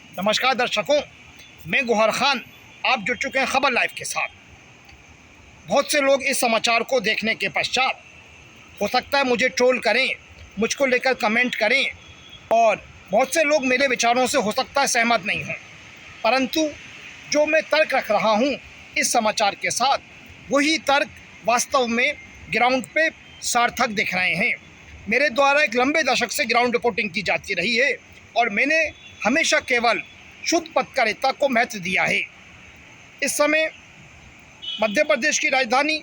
नमस्कार दर्शकों, मैं गौहर खान। आप जुड़ चुके हैं खबर लाइव के साथ। बहुत से लोग इस समाचार को देखने के पश्चात हो सकता है मुझे ट्रोल करें, मुझको लेकर कमेंट करें और बहुत से लोग मेरे विचारों से हो सकता है सहमत नहीं हों, परंतु जो मैं तर्क रख रहा हूं इस समाचार के साथ, वही तर्क वास्तव में ग्राउंड पे सार्थक दिख रहे हैं। मेरे द्वारा एक लंबे दशक से ग्राउंड रिपोर्टिंग की जाती रही है और मैंने हमेशा केवल शुद्ध पत्रकारिता को महत्व दिया है। इस समय मध्य प्रदेश की राजधानी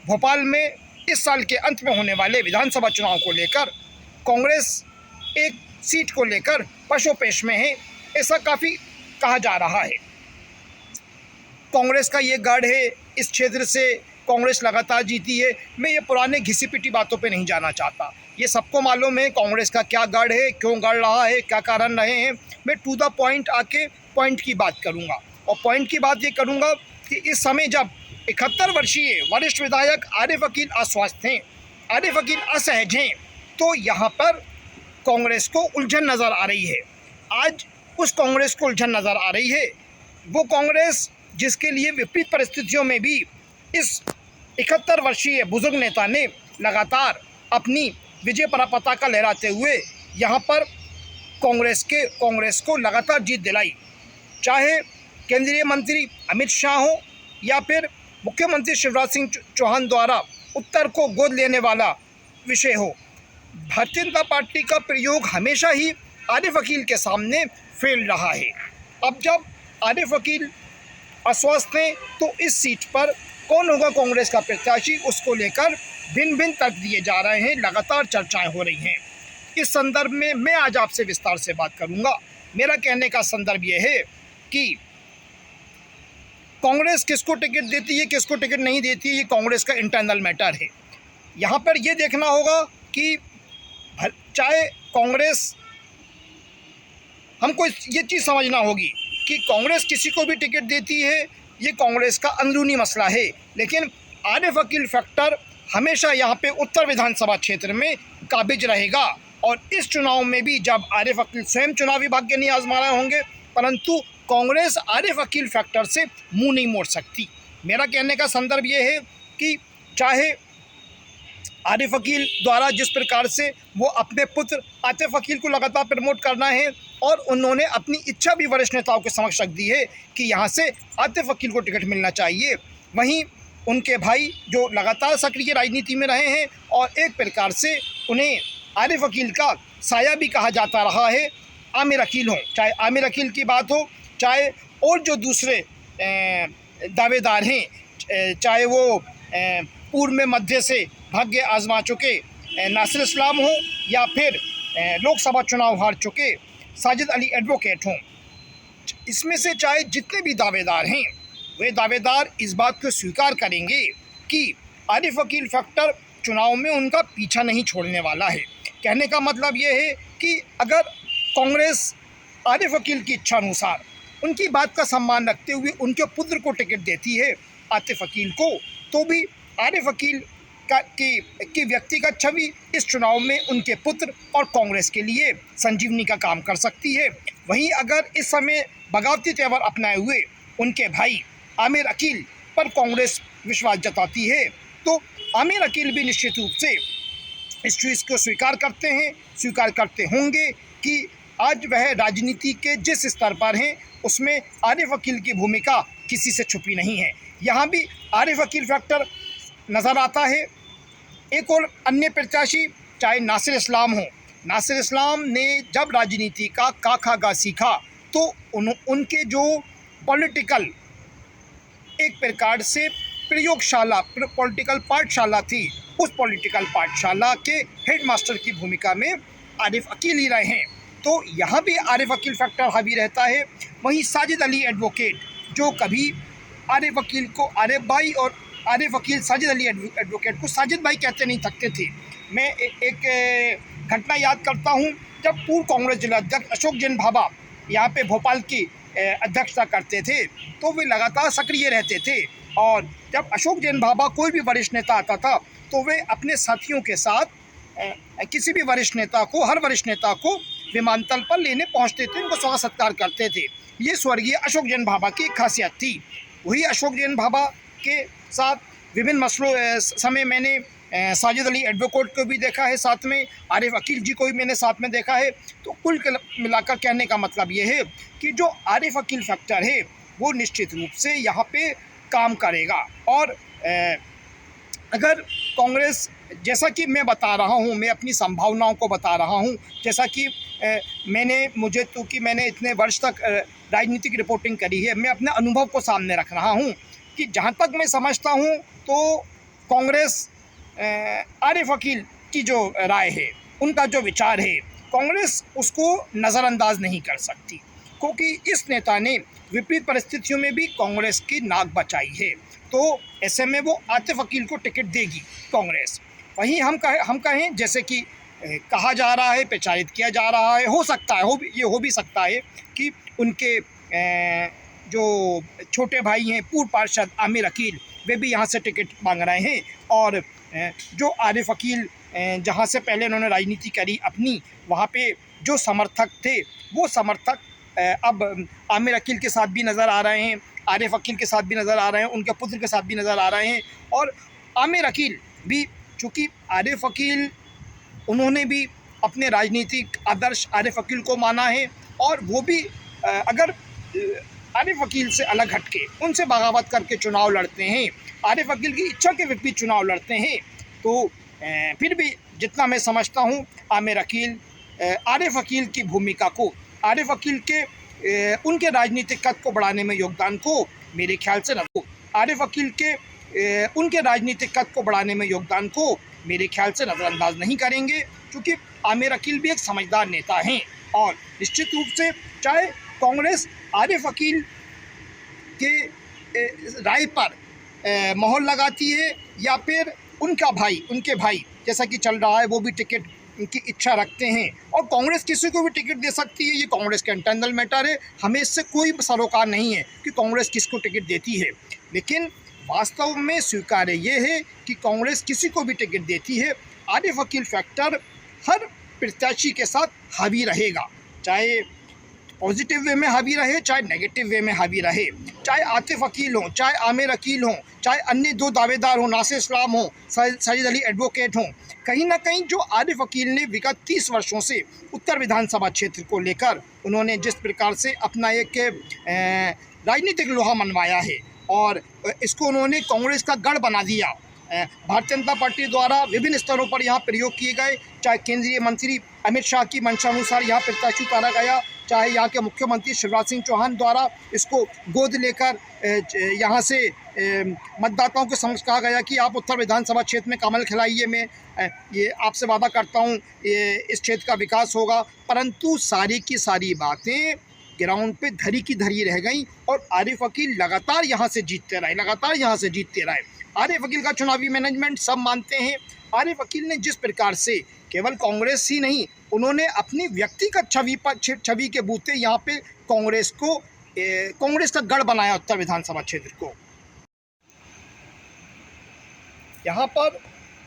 भोपाल में इस साल के अंत में होने वाले विधानसभा चुनाव को लेकर कांग्रेस एक सीट को लेकर पशोपेश में है, ऐसा काफ़ी कहा जा रहा है। कांग्रेस का ये गढ़ है, इस क्षेत्र से कांग्रेस लगातार जीती है। मैं ये पुराने घिसी पिटी बातों पे नहीं जाना चाहता। ये सबको मालूम है कांग्रेस का क्या गढ़ है, क्यों गढ़ रहा है, क्या कारण रहे हैं। मैं टू द पॉइंट आके पॉइंट की बात करूँगा और पॉइंट की बात ये करूँगा कि इस समय जब 71 वर्षीय वरिष्ठ विधायक आरिफ अकील अस्वस्थ हैं, आरिफ अकील असहज हैं, तो यहाँ पर कांग्रेस को उलझन नज़र आ रही है। आज उस कांग्रेस को उलझन नज़र आ रही है, वो कांग्रेस जिसके लिए विपरीत परिस्थितियों में भी इस 71 वर्षीय बुजुर्ग नेता ने लगातार अपनी विजय पताका लहराते हुए यहाँ पर कांग्रेस को लगातार जीत दिलाई। चाहे केंद्रीय मंत्री अमित शाह हो या फिर मुख्यमंत्री शिवराज सिंह चौहान द्वारा उत्तर को गोद लेने वाला विषय हो, भारतीय जनता पार्टी का प्रयोग हमेशा ही आरिफ अकील के सामने फेल रहा है। अब जब आरिफ अकील अस्वस्थ हैं तो इस सीट पर कौन होगा कांग्रेस का प्रत्याशी, उसको लेकर भिन्न भिन्न तर्क दिए जा रहे हैं, लगातार चर्चाएं हो रही हैं। इस संदर्भ में मैं आज आपसे विस्तार से बात करूंगा। मेरा कहने का संदर्भ ये है कि कांग्रेस किसको टिकट देती है, किसको टिकट नहीं देती है, ये कांग्रेस का इंटरनल मैटर है। यहाँ पर ये देखना होगा कि चाहे कांग्रेस, हमको ये चीज़ समझना होगी कि कांग्रेस किसी को भी टिकट देती है, ये कांग्रेस का अंदरूनी मसला है, लेकिन आरिफ अकील फैक्टर हमेशा यहाँ पे उत्तर विधानसभा क्षेत्र में काबिज रहेगा। और इस चुनाव में भी जब आरिफ अकील स्वयं चुनावी भाग्य नहीं आजमा रहे होंगे, परंतु कांग्रेस आरिफ अकील फैक्टर से मुंह नहीं मोड़ सकती। मेरा कहने का संदर्भ ये है कि चाहे आरिफ अकील द्वारा जिस प्रकार से वो अपने पुत्र आतिफ अकील को लगातार प्रमोट करना है और उन्होंने अपनी इच्छा भी वरिष्ठ नेताओं के समक्ष रख दी है कि यहाँ से आतिफ अकील को टिकट मिलना चाहिए, वहीं उनके भाई जो लगातार सक्रिय राजनीति में रहे हैं और एक प्रकार से उन्हें आरिफ अकील का साया भी कहा जाता रहा है, आमिर अकील हों, चाहे आमिर अकील की बात हो, चाहे और जो दूसरे दावेदार हैं, चाहे वो पूर्व में मध्य से भाग्य आजमा चुके नासिर इस्लाम हो या फिर लोकसभा चुनाव हार चुके साजिद अली एडवोकेट हों, इसमें से चाहे जितने भी दावेदार हैं, वे दावेदार इस बात को स्वीकार करेंगे कि आरिफ अकील फैक्टर चुनाव में उनका पीछा नहीं छोड़ने वाला है। कहने का मतलब ये है कि अगर कांग्रेस आरिफ अकील की इच्छा अनुसार उनकी बात का सम्मान रखते हुए उनके पुत्र को टिकट देती है आतिफ अकील को, तो भी आरिफ अकील की व्यक्तिगत छवि इस चुनाव में उनके पुत्र और कांग्रेस के लिए संजीवनी का काम कर सकती है। वहीं अगर इस समय बगावती तेवर अपनाए हुए उनके भाई आमिर अकील पर कांग्रेस विश्वास जताती है, तो आमिर अकील भी निश्चित रूप से इस चीज़ को स्वीकार करते होंगे कि आज वह राजनीति के जिस स्तर पर हैं उसमें आरिफ अकील की भूमिका किसी से छुपी नहीं है। यहाँ भी आरिफ अकील फैक्टर नज़र आता है। एक और अन्य प्रत्याशी चाहे नासिर इस्लाम हो, नासिर इस्लाम ने जब राजनीति का क ख ग सीखा तो उनके जो पॉलिटिकल एक प्रकार से प्रयोगशाला पॉलिटिकल पाठशाला थी, उस पॉलिटिकल पाठशाला के हेडमास्टर की भूमिका में आरिफ अकील ही रहे हैं, तो यहाँ भी आरिफ अकील फैक्टर हावी रहता है। वहीं साजिद अली एडवोकेट जो कभी आरिफ अकील को आरिफ भाई और आरिफ अकील साजिद अली एडवोकेट को साजिद भाई कहते नहीं थकते थे। मैं एक घटना याद करता हूँ, जब पूर्व कांग्रेस जिला अध्यक्ष अशोक जैन भाभा यहाँ पे भोपाल की अध्यक्षता करते थे तो वे लगातार सक्रिय रहते थे, और जब अशोक जैन भाभा कोई भी वरिष्ठ नेता आता था तो वे अपने साथियों के साथ किसी भी वरिष्ठ नेता को, हर वरिष्ठ नेता को विमानतल पर लेने पहुंचते थे, उनको स्वागत सत्कार करते थे। ये स्वर्गीय अशोक जैन भाभा की खासियत थी। वही अशोक जैन भाभा के साथ विभिन्न मसलों समय मैंने साजिद अली एडवोकेट को भी देखा है, साथ में आरिफ अकील जी को भी मैंने साथ में देखा है। तो कुल मिलाकर कहने का मतलब ये है कि जो आरिफ अकील फैक्टर है वो निश्चित रूप से यहाँ पे काम करेगा। और अगर कांग्रेस, जैसा कि मैं बता रहा हूँ, मैं अपनी संभावनाओं को बता रहा हूँ, जैसा कि मैंने इतने वर्ष तक राजनीतिक रिपोर्टिंग करी है, मैं अपने अनुभव को सामने रख रहा हूँ कि जहाँ तक मैं समझता हूँ तो कांग्रेस आरिफ अकील की जो राय है, उनका जो विचार है, कांग्रेस उसको नज़रअंदाज नहीं कर सकती, क्योंकि इस नेता ने विपरीत परिस्थितियों में भी कांग्रेस की नाक बचाई है। तो ऐसे में वो आतिफ अकील को टिकट देगी कांग्रेस। वहीं हम कहें जैसे कि कहा जा रहा है, प्रचारित किया जा रहा है, हो सकता है ये हो भी सकता है कि उनके जो छोटे भाई हैं पूर्व पार्षद आमिर अकील, वे भी यहाँ से टिकट मांग रहे हैं। और जो आरिफ अकील जहाँ से पहले उन्होंने राजनीति करी अपनी, वहाँ पे जो समर्थक थे वो समर्थक अब आमिर अकील के साथ भी नज़र आ रहे हैं, आरिफ अकील के साथ भी नज़र आ रहे हैं, उनके पुत्र के साथ भी नज़र आ रहे हैं। और आमिर अकील भी, चूँकि आरिफ अकील, उन्होंने भी अपने राजनीतिक आदर्श आरिफ अकील को माना है, और वो भी अगर आरिफ अकील से अलग हटके उनसे बगावत करके चुनाव लड़ते हैं, आरिफ अकील की इच्छा के विपरीत चुनाव लड़ते हैं, तो फिर भी जितना मैं समझता हूँ आमिर अकील आरिफ अकील की भूमिका को, आरिफ अकील के उनके राजनीतिक कद को बढ़ाने में योगदान को मेरे ख्याल से आरिफ अकील के उनके राजनीतिक कद को बढ़ाने में योगदान को मेरे ख्याल से नज़रअंदाज नहीं करेंगे, क्योंकि आमिर अकील भी एक समझदार नेता हैं। और निश्चित रूप से चाहे कांग्रेस आरिफ अकील के राय पर मोहर लगाती है या फिर उनके भाई जैसा कि चल रहा है वो भी टिकट की इच्छा रखते हैं, और कांग्रेस किसी को भी टिकट दे सकती है, ये कांग्रेस का इंटरनल मैटर है, हमें इससे कोई सरोकार नहीं है कि कांग्रेस किसको टिकट देती है। लेकिन वास्तव में स्वीकार्य ये है कि कांग्रेस किसी को भी टिकट देती है, आरिफ अकील फैक्टर हर प्रत्याशी के साथ हावी रहेगा, चाहे पॉजिटिव वे में हावी रहे, चाहे नेगेटिव वे में हावी रहे, चाहे आतिफ अकील हों, चाहे आमिर अकील हों, चाहे अन्य दो दावेदार हों, नासिर इस्लाम हों, साजिद अली एडवोकेट हों। कहीं ना कहीं जो आरिफ अकील ने विगत 30 वर्षों से उत्तर विधानसभा क्षेत्र को लेकर उन्होंने जिस प्रकार से अपना एक राजनीतिक लोहा मनवाया है, और इसको उन्होंने कांग्रेस का गढ़ बना दिया। भारतीय जनता पार्टी द्वारा विभिन्न स्तरों पर यहाँ प्रयोग किए गए, चाहे केंद्रीय मंत्री अमित शाह की मंशा अनुसार यहाँ प्रत्याशी उतारा गया, चाहे यहाँ के मुख्यमंत्री शिवराज सिंह चौहान द्वारा इसको गोद लेकर यहाँ से मतदाताओं के समक्ष कहा गया कि आप उत्तर विधानसभा क्षेत्र में कमल खिलाइए, मैं ये आपसे वादा करता हूँ इस क्षेत्र का विकास होगा। परंतु सारी की सारी बातें ग्राउंड पे धरी की धरी रह गई, और आरिफ अकील लगातार यहाँ से जीतते रहे। आरिफ अकील का चुनावी मैनेजमेंट सब मानते हैं। आरिफ अकील ने जिस प्रकार से केवल कांग्रेस ही नहीं, उन्होंने अपनी व्यक्तिगत छवि के बूते यहाँ पे कांग्रेस का गढ़ बनाया उत्तर विधानसभा क्षेत्र को। यहाँ पर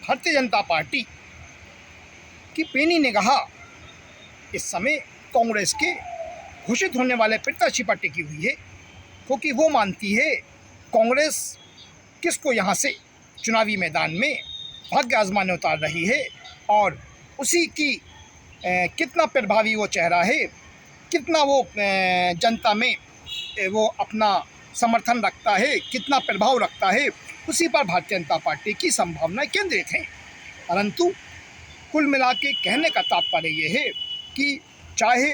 भारतीय जनता पार्टी की पैनी निगाह इस समय कांग्रेस के घोषित होने वाले प्रत्याशी पर टिकी हुई है, क्योंकि वो मानती है कांग्रेस किसको यहाँ से चुनावी मैदान में भाग्य आजमाने उतार रही है, और उसी की कितना प्रभावी वो चेहरा है, कितना वो जनता में वो अपना समर्थन रखता है, कितना प्रभाव रखता है, उसी पर भारतीय जनता पार्टी की संभावनाएं केंद्रित हैं। परंतु कुल मिला के कहने का तात्पर्य ये है कि चाहे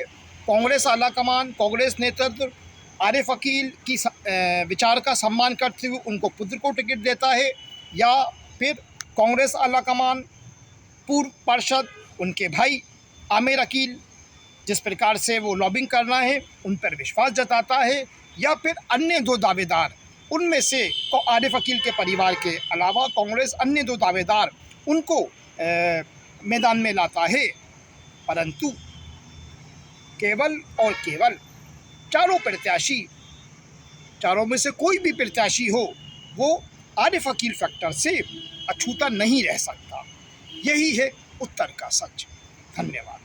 कांग्रेस आलाकमान, कांग्रेस नेतृत्व आरिफ अकील की विचार का सम्मान करते हुए उनको पुत्र को टिकट देता है, या फिर कांग्रेस आलाकमान पूर्व पार्षद उनके भाई आमिर अकील जिस प्रकार से वो लॉबिंग करना है उन पर विश्वास जताता है, या फिर अन्य दो दावेदार उनमें से आरिफ अकील के परिवार के अलावा कांग्रेस अन्य दो दावेदार उनको मैदान में लाता है। परंतु केवल और केवल चारों में से कोई भी प्रत्याशी हो वो आरिफ अकील फैक्टर से अछूता नहीं रह सकता। यही है उत्तर का सच। धन्यवाद।